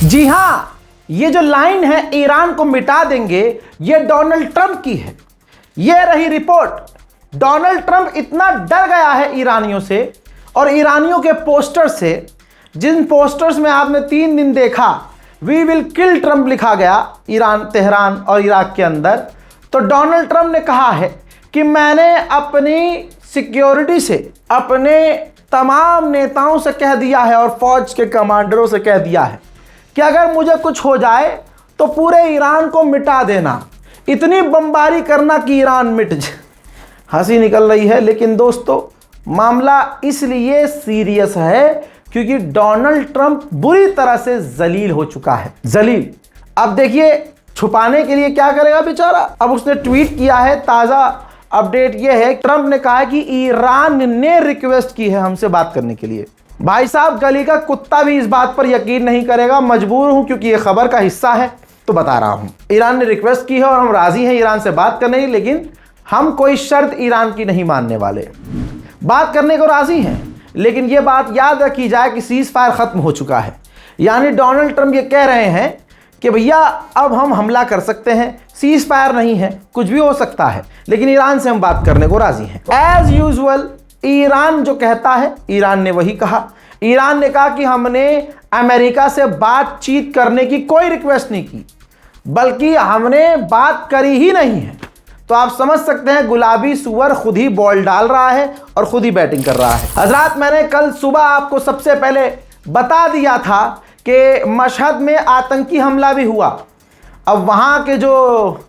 जी हां, ये जो लाइन है ईरान को मिटा देंगे, ये डोनाल्ड ट्रंप की है। ये रही रिपोर्ट। डोनाल्ड ट्रंप इतना डर गया है ईरानियों से और ईरानियों के पोस्टर से, जिन पोस्टर्स में आपने 3 दिन देखा वी विल किल ट्रंप लिखा गया ईरान, तेहरान और इराक के अंदर। तो डोनाल्ड ट्रंप ने कहा है कि मैंने अपनी सिक्योरिटी से, अपने तमाम नेताओं से कह दिया है और फौज के कमांडरों से कह दिया है कि अगर मुझे कुछ हो जाए तो पूरे ईरान को मिटा देना, इतनी बमबारी करना कि ईरान मिट जाए। हंसी निकल रही है, लेकिन दोस्तों मामला इसलिए सीरियस है क्योंकि डोनाल्ड ट्रंप बुरी तरह से जलील हो चुका है। जलील। अब देखिए छुपाने के लिए क्या करेगा बेचारा। अब उसने ट्वीट किया है, ताज़ा अपडेट यह है ट्रंप ने कहा है कि ईरान ने रिक्वेस्ट की है हमसे बात करने के लिए। भाई साहब, गली का कुत्ता भी इस बात पर यकीन नहीं करेगा, मजबूर हूं क्योंकि यह खबर का हिस्सा है तो बता रहा हूं। ईरान ने रिक्वेस्ट की है और हम राजी हैं ईरान से बात करने की, लेकिन हम कोई शर्त ईरान की नहीं मानने वाले। बात करने को राजी हैं, लेकिन यह बात याद रखी जाए कि सीज फायर खत्म हो चुका है। यानी डोनाल्ड ट्रंप ये कह रहे हैं कि भैया अब हम हमला कर सकते हैं, सीज फायर नहीं है, कुछ भी हो सकता है, लेकिन ईरान से हम बात करने को राजी हैं। एज यूजुअल ईरान जो कहता है, ईरान ने वही कहा। ईरान ने कहा कि हमने अमेरिका से बातचीत करने की कोई रिक्वेस्ट नहीं की, बल्कि हमने बात करी ही नहीं है। तो आप समझ सकते हैं गुलाबी सुअर खुद ही बॉल डाल रहा है और खुद ही बैटिंग कर रहा है। हजरात, मैंने कल सुबह आपको सबसे पहले बता दिया था कि मशहद में आतंकी हमला भी हुआ। अब वहाँ के जो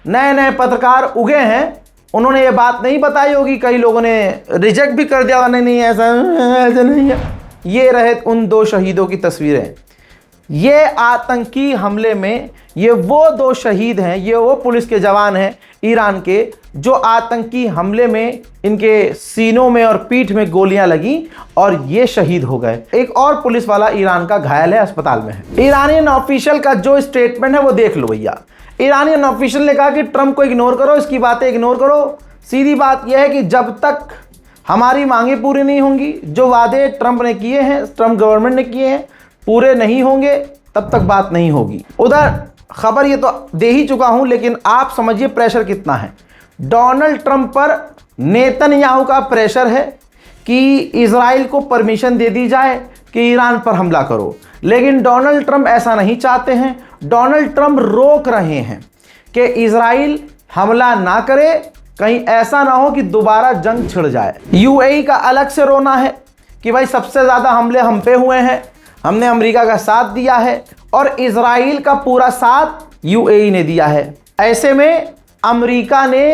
नए नए पत्रकार उगे हैं उन्होंने ये बात नहीं बताई होगी, कई लोगों ने रिजेक्ट भी कर दिया, नहीं ऐसा नहीं है। ये रहे उन 2 शहीदों की तस्वीरें। ये आतंकी हमले में ये वो 2 शहीद हैं, ये वो पुलिस के जवान हैं ईरान के जो आतंकी हमले में इनके सीनों में और पीठ में गोलियां लगी और ये शहीद हो गए। एक और पुलिस वाला ईरान का घायल है, अस्पताल में है। ईरानियन ऑफिशियल का जो स्टेटमेंट है वो देख लो भैया। ईरानियन ऑफिशियल ने कहा कि ट्रंप को इग्नोर करो, इसकी बातें इग्नोर करो। सीधी बात यह है कि जब तक हमारी मांगे पूरी नहीं होंगी, जो वादे ट्रंप ने किए हैं, ट्रंप गवर्नमेंट ने किए हैं, पूरे नहीं होंगे, तब तक बात नहीं होगी। उधर खबर ये तो दे ही चुका हूं, लेकिन आप समझिए प्रेशर कितना है। डोनाल्ड ट्रंप पर नेतन्याहू का प्रेशर है कि इजराइल को परमिशन दे दी जाए कि ईरान पर हमला करो, लेकिन डोनाल्ड ट्रंप ऐसा नहीं चाहते हैं। डोनाल्ड ट्रंप रोक रहे हैं कि इजराइल हमला ना करे, कहीं ऐसा ना हो कि दोबारा जंग छिड़ जाए। यूएई का अलग से रोना है कि भाई सबसे ज़्यादा हमले हम पे हुए हैं, हमने अमेरिका का साथ दिया है और इजराइल का पूरा साथ यूएई ने दिया है। ऐसे में अमेरिका ने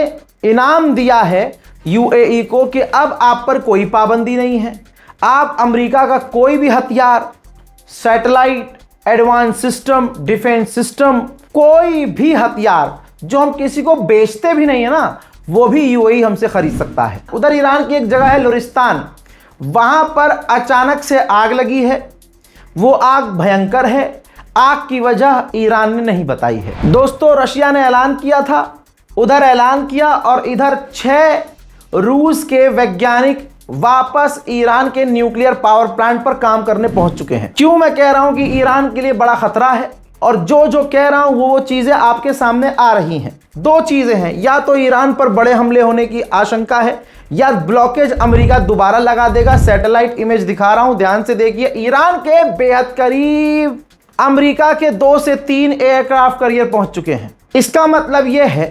इनाम दिया है यूएई को कि अब आप पर कोई पाबंदी नहीं है, आप अमेरिका का कोई भी हथियार, satellite, advance system, defence system, कोई भी हथियार जो हम किसी को बेचते भी नहीं है ना, वो भी यूएई हमसे खरीद सकता है। उधर ईरान की एक जगह है लुरिस्तान, वहां पर अचानक से आग लगी है। वो आग भयंकर है, आग की वजह ईरान ने नहीं बताई है। दोस्तों, रशिया ने ऐलान किया था, उधर ऐलान किया और इधर 6 रूस के वैज्ञानिक वापस ईरान के न्यूक्लियर पावर प्लांट पर काम करने पहुंच चुके हैं। क्यों मैं कह रहा हूं कि ईरान के लिए बड़ा खतरा है, और जो कह रहा हूं वो चीजें आपके सामने आ रही हैं। 2 चीजें हैं, या तो ईरान पर बड़े हमले होने की आशंका है, या ब्लॉकेज अमेरिका दोबारा लगा देगा। सैटेलाइट इमेज दिखा रहा हूं, ध्यान से देखिए। ईरान के बेहद करीब अमेरिका के 2 से 3 एयरक्राफ्ट कैरियर पहुंच चुके हैं। इसका मतलब यह है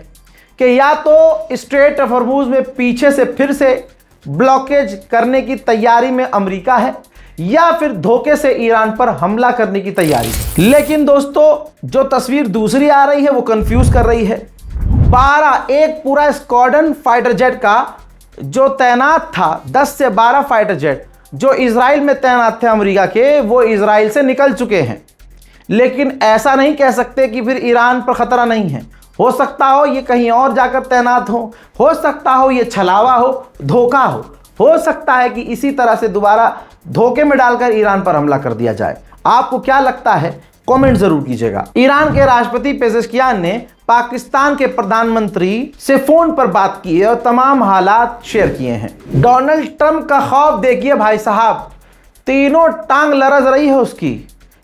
कि या तो स्ट्रेट ऑफ हॉर्मुज में पीछे से फिर से ब्लॉकेज करने की तैयारी में अमेरिका है, या फिर धोखे से ईरान पर हमला करने की तैयारी। लेकिन दोस्तों, जो तस्वीर दूसरी आ रही है वो कंफ्यूज कर रही है। 12 एक पूरा स्क्वाड्रन फाइटर जेट का जो तैनात था, 10 से 12 फाइटर जेट जो इजराइल में तैनात थे अमेरिका के, वो इजराइल से निकल चुके हैं। लेकिन ऐसा नहीं कह सकते कि फिर ईरान पर खतरा नहीं है। हो सकता हो ये कहीं और जाकर तैनात हो सकता हो ये छलावा हो, धोखा हो सकता है कि इसी तरह से दोबारा धोखे में डालकर ईरान पर हमला कर दिया जाए। आपको क्या लगता है, कमेंट जरूर कीजिएगा। ईरान के राष्ट्रपति पेजेश्कियान ने पाकिस्तान के प्रधानमंत्री से फोन पर बात की है और तमाम हालात शेयर किए हैं। डोनाल्ड ट्रंप का खौफ देखिए भाई साहब, तीनों टांग लरज रही है उसकी।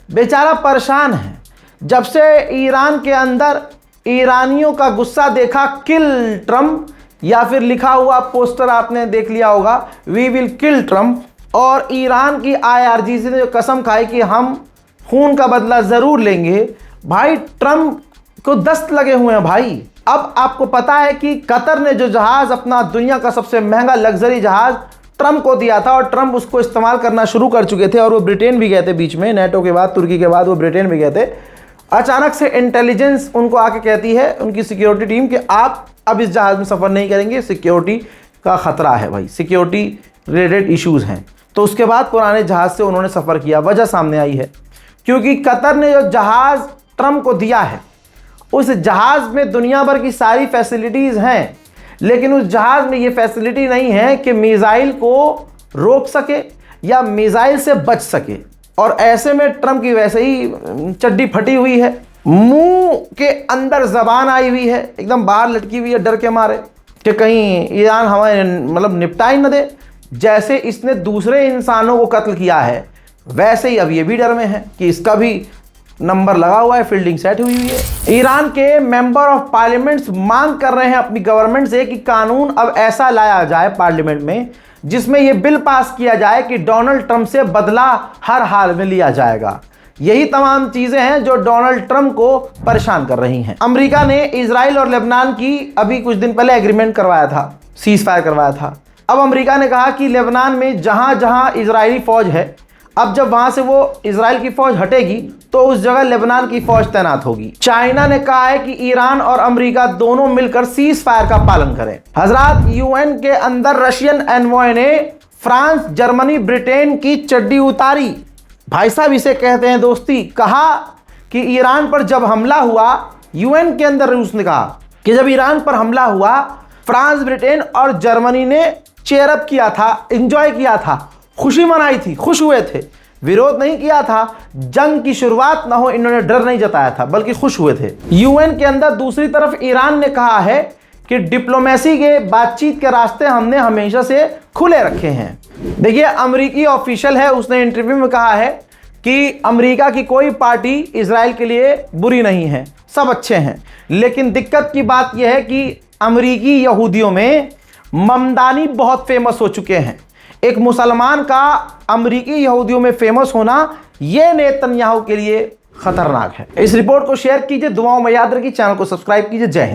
बेचारा परेशान है। जब से ईरान के अंदर ईरानियों का गुस्सा देखा, किल ट्रम्प, या फिर लिखा हुआ पोस्टर आपने देख लिया होगा, वी विल किल ट्रम्प, और ईरान की IRGC ने जो कसम खाई कि हम खून का बदला जरूर लेंगे, भाई ट्रम्प को दस्त लगे हुए हैं भाई। अब आपको पता है कि कतर ने जो जहाज, अपना दुनिया का सबसे महंगा लग्जरी जहाज ट्रम्प को दिया था, और ट्रम्प उसको इस्तेमाल करना शुरू कर चुके थे, और वो ब्रिटेन भी गए थे बीच में, नेटो के बाद, तुर्की के बाद वो ब्रिटेन भी गए थे। अचानक से इंटेलिजेंस उनको आके कहती है, उनकी सिक्योरिटी टीम, कि आप अब इस जहाज में सफ़र नहीं करेंगे, सिक्योरिटी का ख़तरा है भाई, सिक्योरिटी रिलेटेड इश्यूज़ हैं। तो उसके बाद पुराने जहाज़ से उन्होंने सफ़र किया। वजह सामने आई है, क्योंकि कतर ने जो जहाज़ ट्रम्प को दिया है, उस जहाज़ में दुनिया भर की सारी फैसिलिटीज़ हैं, लेकिन उस जहाज़ में ये फैसिलिटी नहीं है कि मिसाइल को रोक सके या मिसाइल से बच सके। और ऐसे में ट्रम्प की वैसे ही चड्डी फटी हुई है, मुंह के अंदर जबान आई हुई है, एकदम बाहर लटकी हुई है डर के मारे कि कहीं ईरान हमें मतलब निपटा ही न दे। जैसे इसने दूसरे इंसानों को कत्ल किया है, वैसे ही अब ये भी डर में है कि इसका भी नंबर लगा हुआ है, फील्डिंग सेट हुई हुई है। ईरान के मेंबर ऑफ पार्लियामेंट्स मांग कर रहे हैं अपनी गवर्नमेंट से कि कानून अब ऐसा लाया जाए पार्लियामेंट में, जिसमें यह बिल पास किया जाए कि डोनाल्ड ट्रंप से बदला हर हाल में लिया जाएगा। यही तमाम चीजें हैं जो डोनाल्ड ट्रंप को परेशान कर रही हैं। अमेरिका ने इजराइल और लेबनान की अभी कुछ दिन पहले एग्रीमेंट करवाया था, सीज फायर करवाया था। अब अमेरिका ने कहा कि लेबनान में जहां जहां इजरायली फौज है, अब जब वहां से वो इजराइल की फौज हटेगी तो उस जगह लेबनान की फौज तैनात होगी। चाइना ने कहा है कि ईरान और अमेरिका दोनों मिलकर सीज फायर का पालन करें। हजरात, यूएन के अंदर रशियन एनवॉय ने फ्रांस, जर्मनी, ब्रिटेन की चड्डी उतारी। भाई साहब, इसे कहते हैं दोस्ती। कहा कि ईरान पर जब हमला हुआ, यूएन के अंदर रूस ने कहा कि जब ईरान पर हमला हुआ, फ्रांस, ब्रिटेन और जर्मनी ने चेयर अप किया था, एंजॉय किया था, खुशी मनाई थी, खुश हुए थे, विरोध नहीं किया था। जंग की शुरुआत ना हो, इन्होंने डर नहीं जताया था, बल्कि खुश हुए थे। यूएन के अंदर दूसरी तरफ ईरान ने कहा है कि डिप्लोमेसी के, बातचीत के रास्ते हमने हमेशा से खुले रखे हैं। देखिए, अमेरिकी ऑफिशियल है, उसने इंटरव्यू में कहा है कि अमेरिका की कोई पार्टी इजराइल के लिए बुरी नहीं है, सब अच्छे हैं। लेकिन दिक्कत की बात यह है कि अमेरिकी यहूदियों में ममदानी बहुत फेमस हो चुके हैं। एक मुसलमान का अमेरिकी यहूदियों में फेमस होना, यह नेतन्याहू के लिए खतरनाक है। इस रिपोर्ट को शेयर कीजिए, दुआओं में याद रखिए, चैनल को सब्सक्राइब कीजिए। जय हिंद।